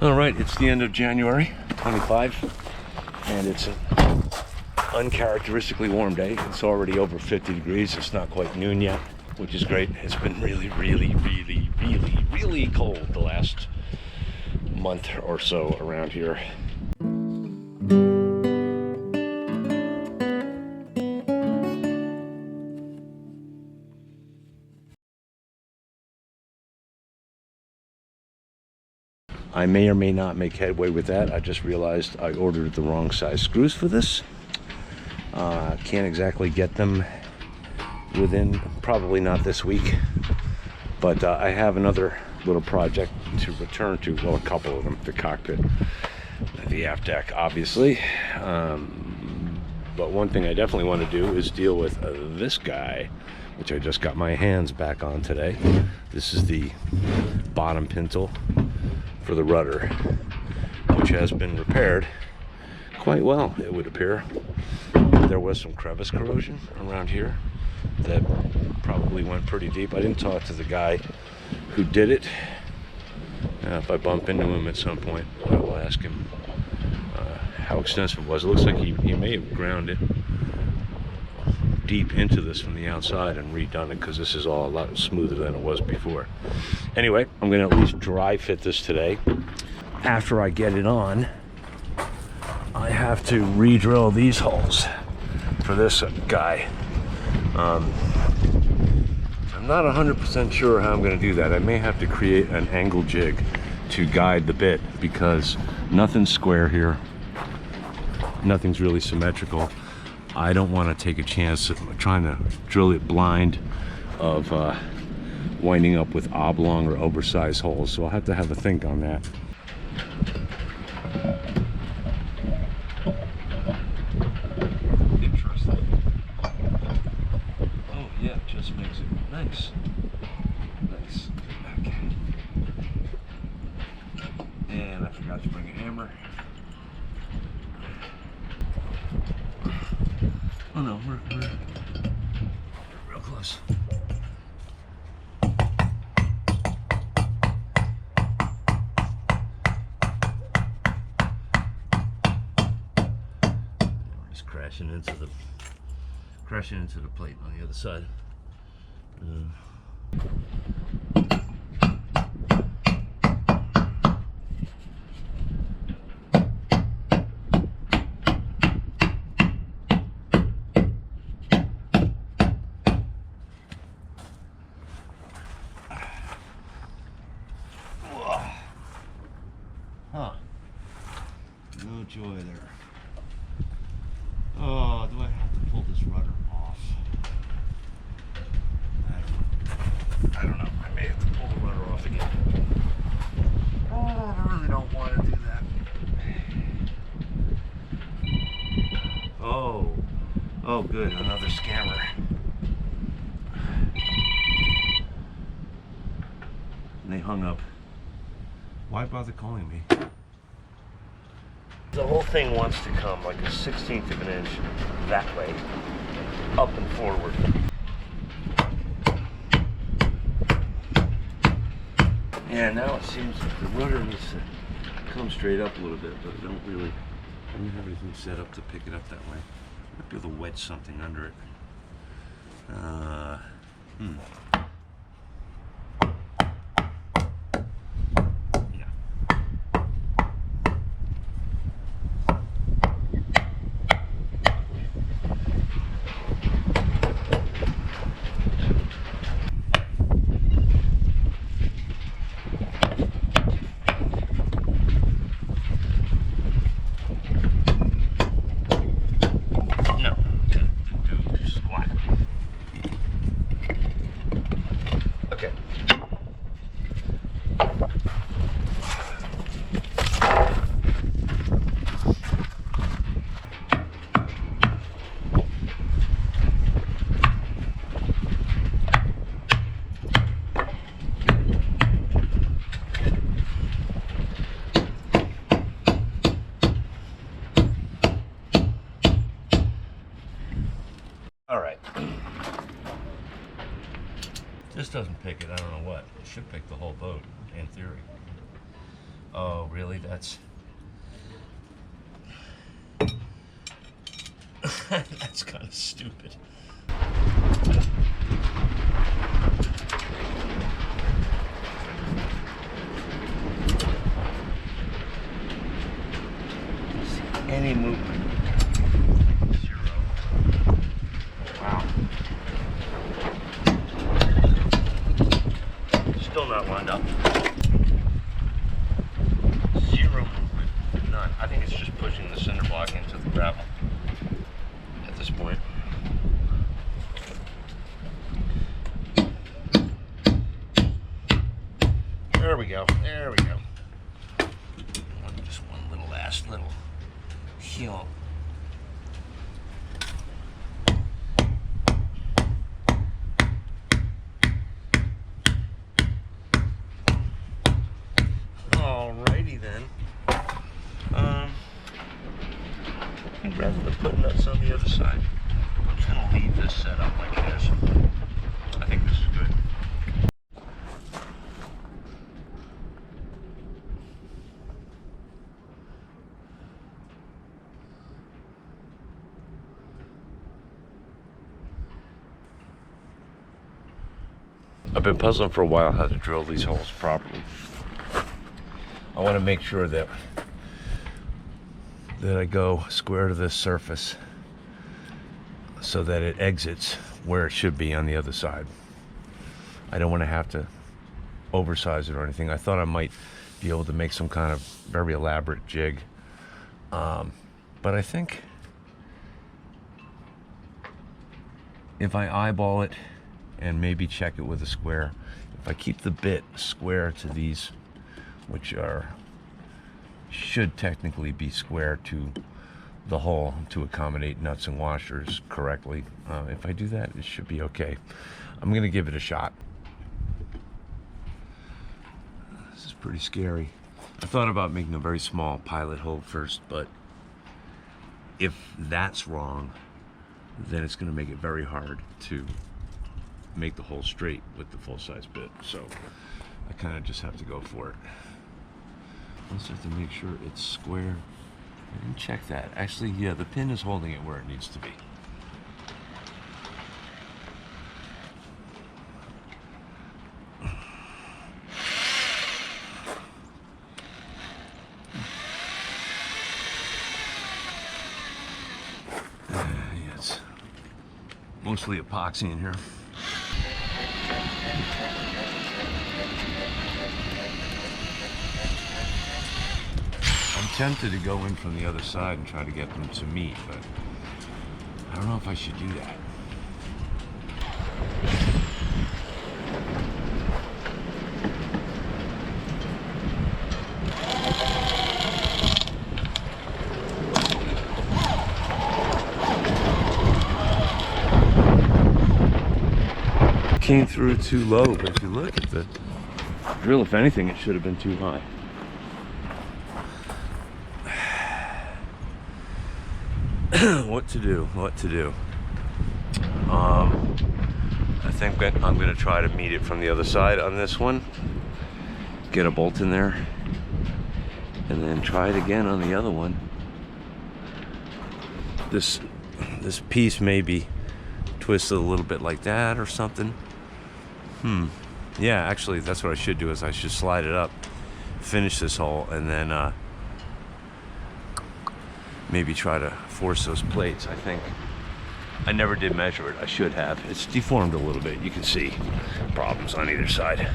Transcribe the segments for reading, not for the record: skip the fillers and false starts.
All right, it's the end of January 25, and it's an uncharacteristically warm day. It's already over 50 degrees. It's not quite noon yet, which is great. It's been really cold the last month or so around here. I may or may not make headway with that. I just realized I ordered the wrong size screws for this. Can't exactly get them within, probably not this week, but I have another little project to return to. Well, a couple of them: the cockpit, the aft deck, obviously. But one thing I definitely want to do is deal with this guy, which I just got my hands back on today. This is the bottom pintle for the rudder, which has been repaired quite well, it would appear. There was some crevice corrosion around here that probably went pretty deep. I didn't talk to the guy who did it. If I bump into him at some point, I will ask him how extensive it was. It looks like he may have ground it deep into this from the outside and redone it, because this is all a lot smoother than it was before. Anyway, I'm going to at least dry fit this today. After I get it on, I have to re-drill these holes for this guy. I'm not 100% sure how I'm going to do that. I may have to create an angle jig to guide the bit, because nothing's square here. Nothing's really symmetrical. I don't want to take a chance of trying to drill it blind of winding up with oblong or oversized holes, so I'll have to have a think on that. Interesting. Oh yeah, it just makes it nice. Nice. Okay. And I forgot to bring a hammer. Oh no, we're real close. Just crashing into the plate on the other side. Huh. No joy there. Oh, do I have to pull this rudder off? I don't know. I may have to pull the rudder off again. Oh, I really don't want to do that. Oh good, another scammer. And they hung up. Why bother calling me? The whole thing wants to come like a 1/16 of an inch that way, up and forward. Yeah, now it seems like the rudder needs to come straight up a little bit, but I don't have anything set up to pick it up that way. Might be able to wedge something under it. This doesn't pick it, I don't know what. It should pick the whole boat, in theory. Oh, really? That's that's kind of stupid. Any movement? Zero. Wow. Still not lined up. Zero movement. None. I think it's just pushing the cinder block into the gravel at this point. There we go. There we go. Just one little last little heel. Alrighty then. Rather than putting nuts on the other side, I'm just gonna leave this set up like it is. I think this is good. I've been puzzling for a while how to drill these holes properly. I want to make sure that I go square to this surface so that it exits where it should be on the other side. I don't want to have to oversize it or anything. I thought I might be able to make some kind of very elaborate jig, but I think if I eyeball it and maybe check it with a square, if I keep the bit square to these, which should technically be square to the hole to accommodate nuts and washers correctly, if I do that, it should be okay. I'm gonna give it a shot. This is pretty scary. I thought about making a very small pilot hole first, but if that's wrong, then it's gonna make it very hard to make the hole straight with the full-size bit. So I kind of just have to go for it. I just have to make sure it's square. I didn't check that. Actually, yeah, the pin is holding it where it needs to be. Yeah, it's mostly epoxy in here. I'm tempted to go in from the other side and try to get them to meet, but I don't know if I should do that. Came through too low, but if you look at the drill, if anything, it should have been too high. What to do? I think I'm going to try to meet it from the other side on this one. Get a bolt in there. And then try it again on the other one. This piece may be twisted a little bit like that or something. Yeah, actually, that's what I should do, is I should slide it up, finish this hole, and then maybe try to force those plates. I think I never did measure it. I should have. It's deformed a little bit. You can see problems on either side.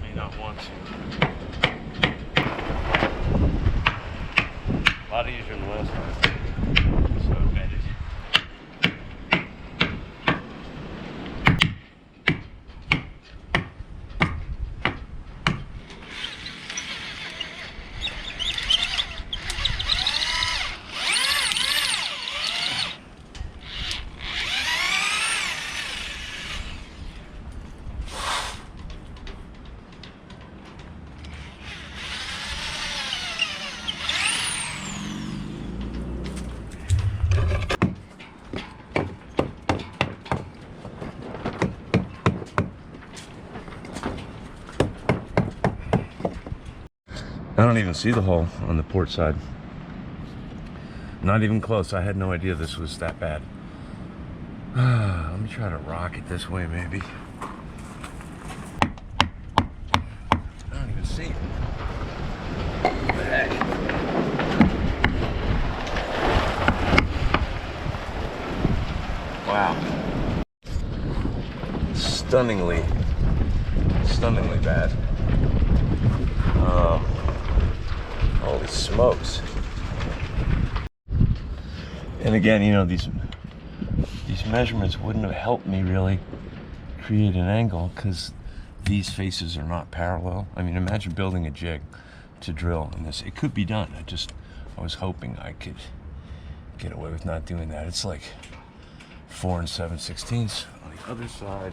May not want to. A lot easier than last time. So I bet it. don't even see the hole on the port side. Not even close. I had no idea this was that bad. Let me try to rock it this way, maybe. I don't even see it. What the heck? Wow. Stunningly bad. Holy smokes. And again, you know, these measurements wouldn't have helped me really create an angle because these faces are not parallel. I mean, imagine building a jig to drill in this. It could be done. I was hoping I could get away with not doing that. It's like 4 7/16 on the other side.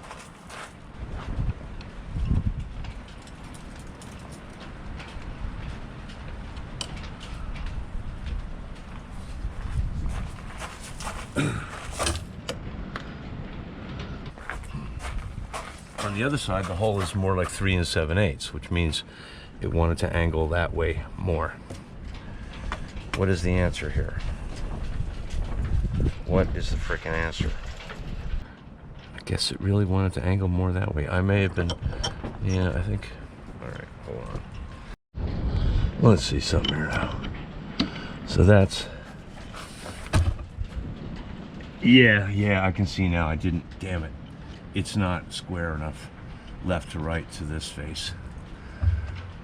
On the other side, the hole is more like 3 7/8, which means it wanted to angle that way more. What is the answer here? What is the frickin' answer? I guess it really wanted to angle more that way. I may have been, yeah, I think, all right, hold on. Let's see something here now. So that's, yeah, I can see now. I didn't, damn it. It's not square enough left to right to this face.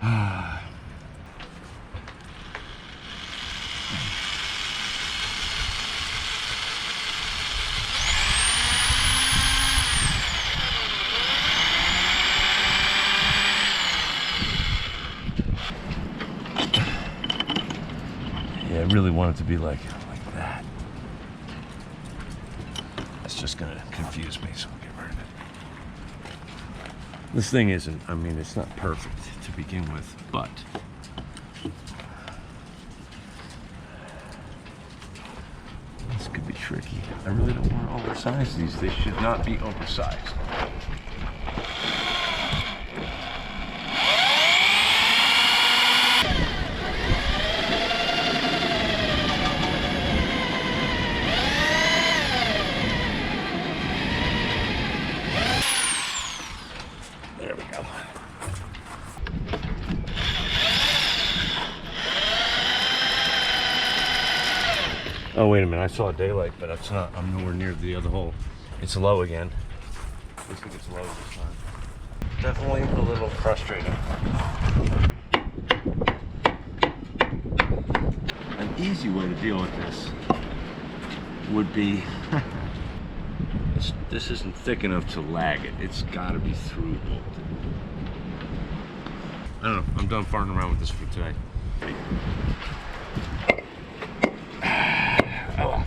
Yeah, I really want it to be like that. That's just gonna confuse me, so I'll get rid of it. This thing isn't, I mean, it's not perfect to begin with, but this could be tricky. I really don't want to oversize these. They should not be oversized. There we go. Oh, wait a minute. I saw daylight, but it's not. I'm nowhere near the other hole. It's low again. Looks like it's low this time. Definitely a little frustrating. An easy way to deal with this would be this isn't thick enough to lag it. It's got to be through bolted. I don't know. I'm done farting around with this for today. Oh,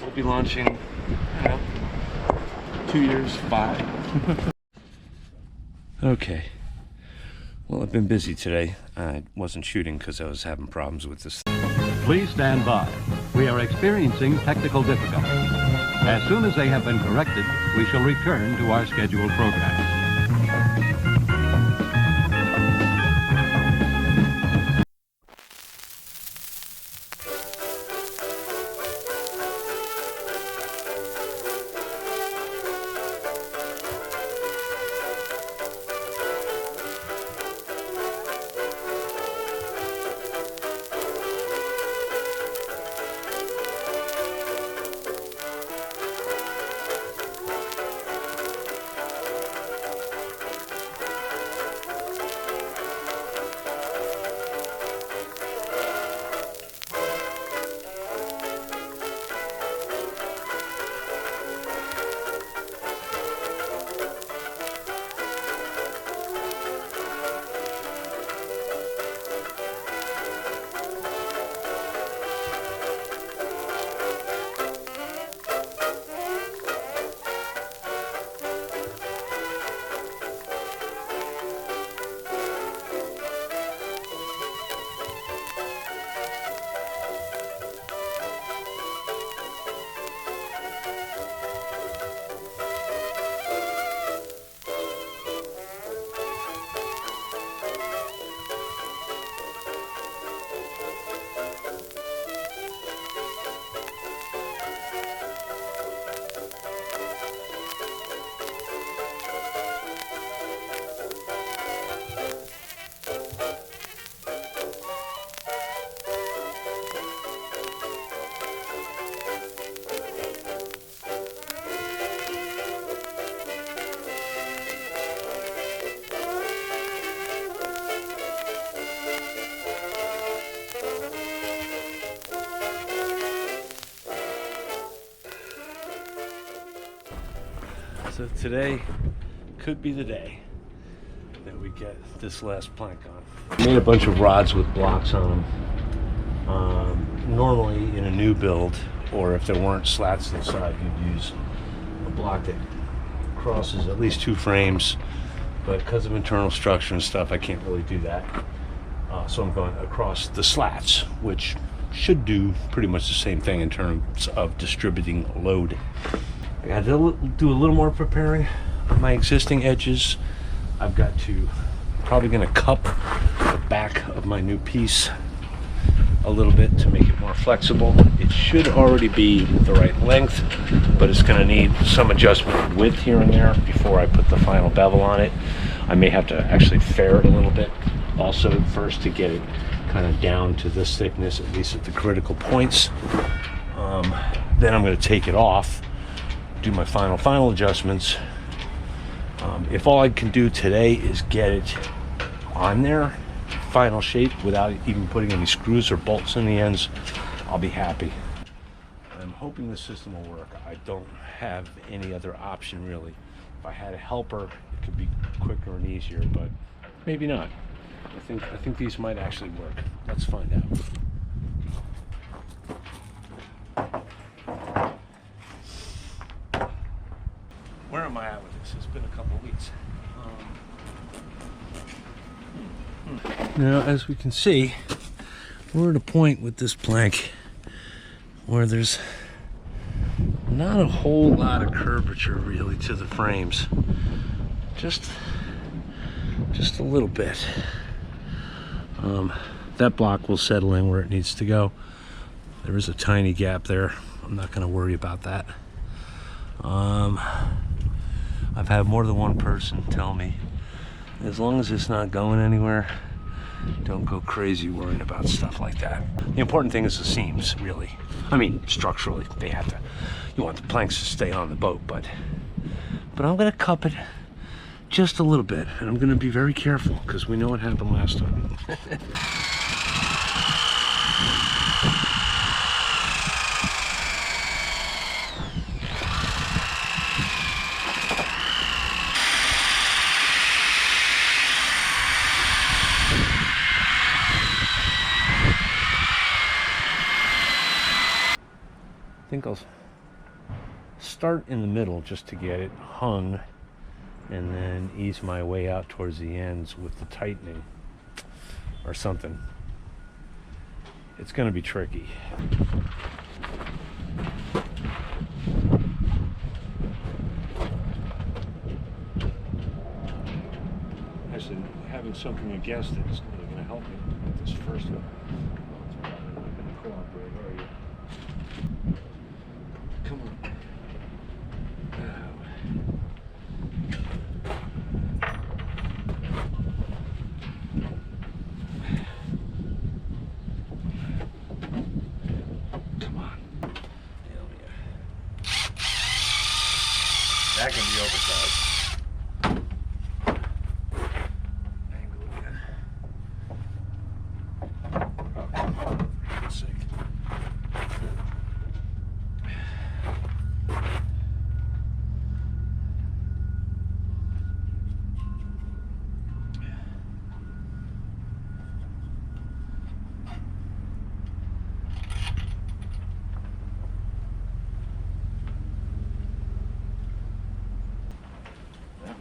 we'll be launching, I don't know, 2 years, 5. Okay. Well, I've been busy today. I wasn't shooting because I was having problems with this. Please stand by. We are experiencing technical difficulties. As soon as they have been corrected, we shall return to our scheduled program. So today could be the day that we get this last plank on. I made a bunch of rods with blocks on them. Normally in a new build, or if there weren't slats inside, you'd use a block that crosses at least 2 frames, but because of internal structure and stuff, I can't really do that. So I'm going across the slats, which should do pretty much the same thing in terms of distributing load. I got to do a little more preparing of my existing edges. I've got to, probably going to cup the back of my new piece a little bit to make it more flexible. It should already be the right length, but it's going to need some adjustment of width here and there before I put the final bevel on it. I may have to actually fair it a little bit also first to get it kind of down to this thickness, at least at the critical points. Then I'm going to take it off, do my final adjustments. If all I can do today is get it on there, final shape, without even putting any screws or bolts in the ends, I'll be happy. I'm hoping the system will work. I don't have any other option really. If I had a helper, it could be quicker and easier, but maybe not. I think these might actually work. Let's find out. Where am I at with this? It's been a couple weeks. Now, as we can see, we're at a point with this plank where there's not a whole lot of curvature really to the frames. Just a little bit. That block will settle in where it needs to go. There is a tiny gap there. I'm not going to worry about that. I've had more than one person tell me, as long as it's not going anywhere, don't go crazy worrying about stuff like that. The important thing is the seams, really. I mean, structurally, they have to, you want the planks to stay on the boat, but I'm going to cup it just a little bit, and I'm going to be very careful because we know what happened last time. I think I'll start in the middle just to get it hung, and then ease my way out towards the ends with the tightening or something. It's going to be tricky. Actually, having something against it is really going to help me with this first one. It's probably not going to cooperate, are you? Come on. That can be oversized. Angle again. Oh, for goodness sake.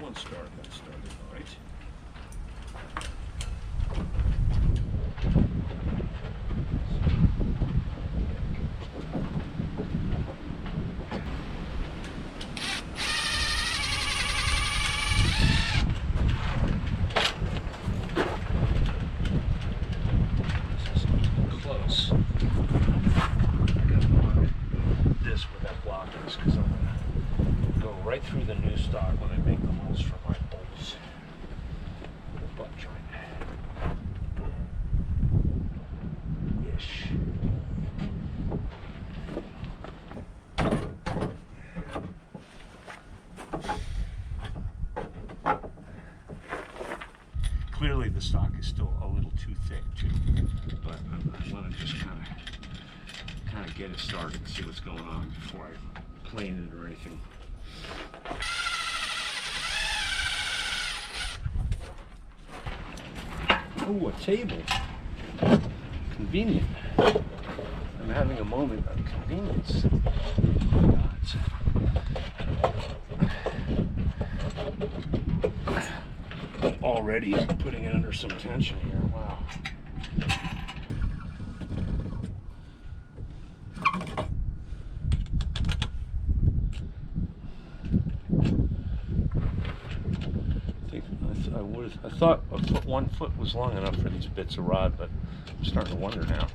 That started all right. This is close. I gotta mark this where that block is because I'm gonna go right through the new stock when I make the holes for my bolts. The butt joint. Ish. Clearly the stock is still a little too thick too, but I want to just kind of get it started and see what's going on before I plane it or anything. Oh, a table. Convenient. I'm having a moment of convenience. God. Already putting it under some tension here. Wow. I thought one foot was long enough for these bits of rod, but I'm starting to wonder now.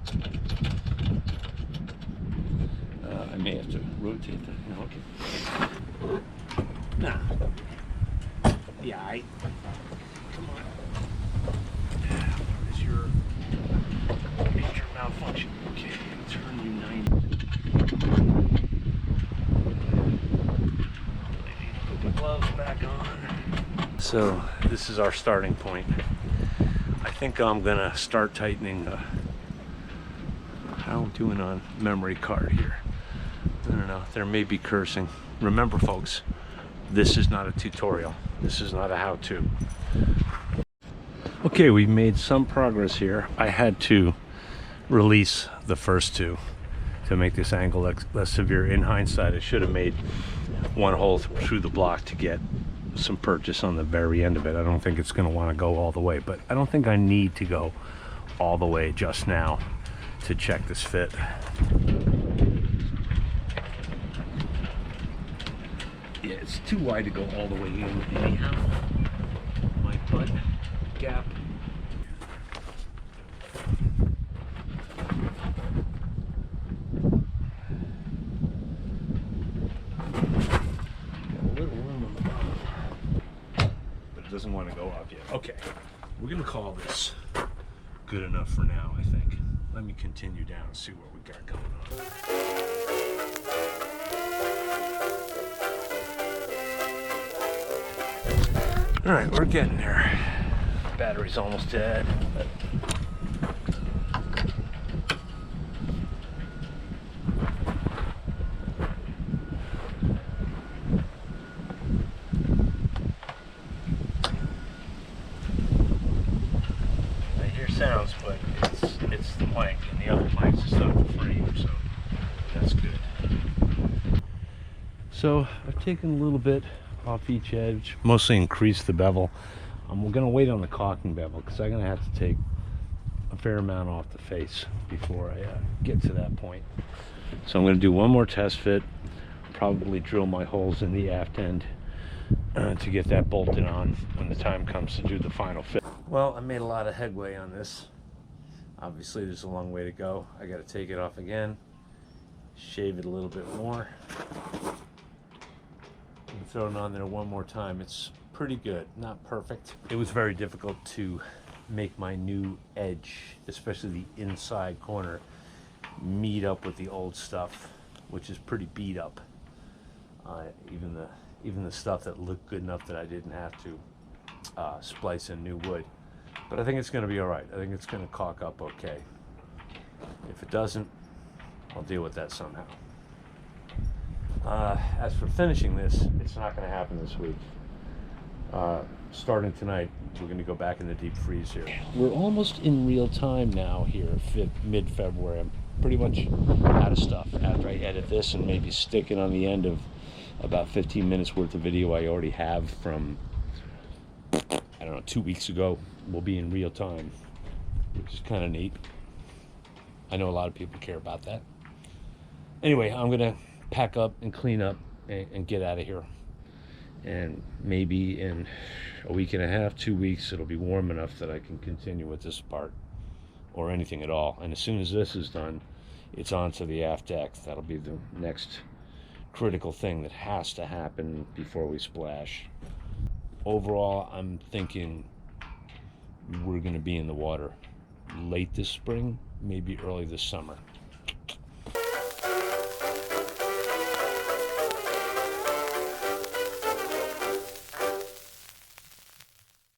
I may have to rotate that. No, okay. Nah. Yeah, come on. What is your major malfunction? Okay, turn you 90. I need to put my gloves back on. So this is our starting point. I think I'm gonna start tightening how I'm doing on memory card here. I don't know, there may be cursing. Remember folks, this is not a tutorial. This is not a how-to. Okay, we've made some progress here. I had to release the first two to make this angle less severe. In hindsight, I should have made one hole through the block to get some purchase on the very end of it. I don't think it's going to want to go all the way, but I don't think I need to go all the way just now to check this fit. Yeah, it's too wide to go all the way in anyhow. My butt gap. Doesn't want to go up yet. Okay, we're gonna call this good enough for now, I think. Let me continue down and see what we got going on. All right, we're getting there. Battery's almost dead. Sounds, but it's the plank, and the other plank's just on the frame, so that's good. So I've taken a little bit off each edge, mostly increased the bevel. We're gonna wait on the caulking bevel because I'm gonna have to take a fair amount off the face before I get to that point. So I'm gonna do one more test fit, probably drill my holes in the aft end to get that bolted on when the time comes to do the final fit. Well, I made a lot of headway on this. Obviously, there's a long way to go. I got to take it off again, shave it a little bit more, and throw it on there one more time. It's pretty good, not perfect. It was very difficult to make my new edge, especially the inside corner, meet up with the old stuff, which is pretty beat up. Even the stuff that looked good enough that I didn't have to splice in new wood. But I think it's going to be all right. I think it's going to caulk up okay. If it doesn't, I'll deal with that somehow. As for finishing this, it's not going to happen this week. Starting tonight, we're going to go back in the deep freeze here. We're almost in real time now here, mid-February. I'm pretty much out of stuff after I edit this and maybe stick it on the end of about 15 minutes worth of video I already have from, I don't know, 2 weeks ago. Will be in real time, which is kind of neat. I know a lot of people care about that. Anyway, I'm gonna pack up and clean up and get out of here. And maybe in a week and a half, 2 weeks, it'll be warm enough that I can continue with this part or anything at all. And as soon as this is done, it's on to the aft deck. That'll be the next critical thing that has to happen before we splash. Overall, I'm thinking we're going to be in the water late this spring, maybe early this summer.